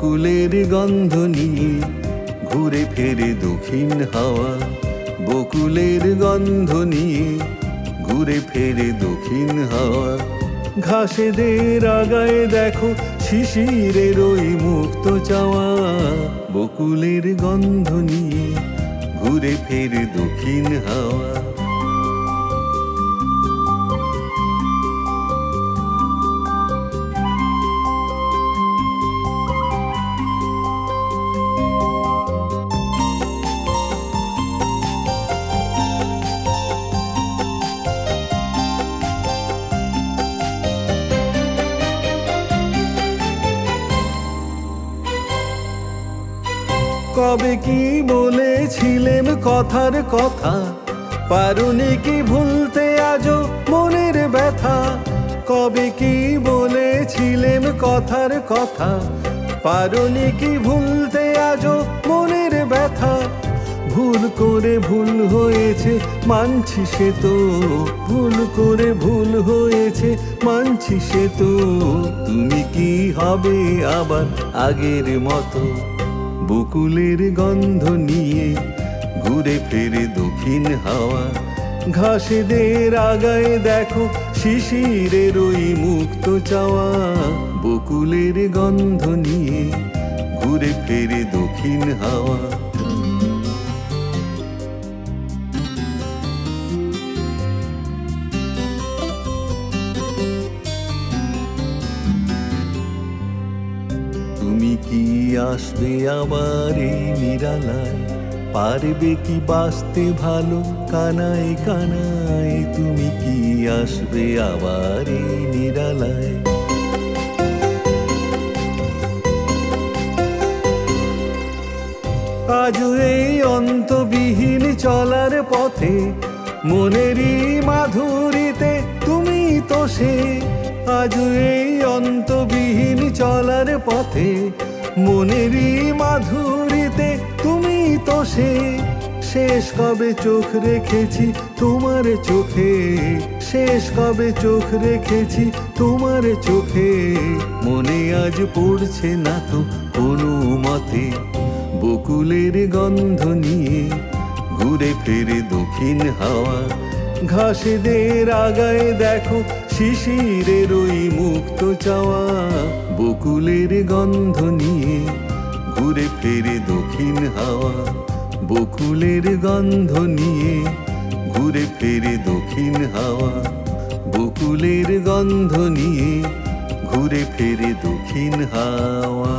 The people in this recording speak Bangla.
বকুলের গন্ধ নিয়ে ঘুরে ফেরে দক্ষিণ হাওয়া। বকুলের গন্ধ নিয়ে ঘুরে ফেরে দক্ষিণ হাওয়া। ঘাসেদের আগায় দেখো শিশিরের ওই মুক্ত চাওয়া। বকুলের গন্ধ নিয়ে ঘুরে ফেরে দক্ষিণ হাওয়া। কবে কি বলেছিলেম কথার কথা, পারোনি কি ভুলতে আজও মনের ব্যথা। কবে কি বলেছিলেম কথার কথা, পারোনি কি ভুলতে আজও মনের ব্যথা। ভুল করে ভুল হয়েছে মানছি সে তো, ভুল করে ভুল হয়েছে মানছি সে তো। তুমি কি হবে আবার আগের মতো। বকুলের গন্ধ নিয়ে ঘুরে ফেরে দক্ষিণ হাওয়া। ঘাসেদের আগায় দেখো শিশিরের ওই মুক্ত চাওয়া। বকুলের গন্ধ নিয়ে ঘুরে ফেরে দক্ষিণ হাওয়া। তুমি কি আসবে আবার এই নিরালায়, পারবে কি বাঁচতে ভালো কানায় কানায়। তুমি কি আসবে আবার এই নিরালায়। আজ এই অন্তবিহীন চলার পথে মনেরই মাধুরীতে তুমি তো সে। আজ এই অন্তবিহীন চলার পথে মনেরই মাধুরীতে তুমি তো সে। শেষ কবে চোখ রেখেছি তোমার চোখে, শেষ কবে চোখ রেখেছি তোমার চোখে। মনে আজ পড়ছে না তো কোনো মতে। বকুলের গন্ধ নিয়ে ঘুরে ফেরে দক্ষিণ হাওয়া। ঘাসেদের আগায় দেখো শিশিরের ওই মুক্ত চাওয়া। বকুলের গন্ধ নিয়ে ঘুরে ফেরে দক্ষিণ হাওয়া। বকুলের গন্ধ নিয়ে ঘুরে ফেরে দক্ষিণ হাওয়া। বকুলের গন্ধ নিয়ে ঘুরে ফেরে দক্ষিণ হাওয়া।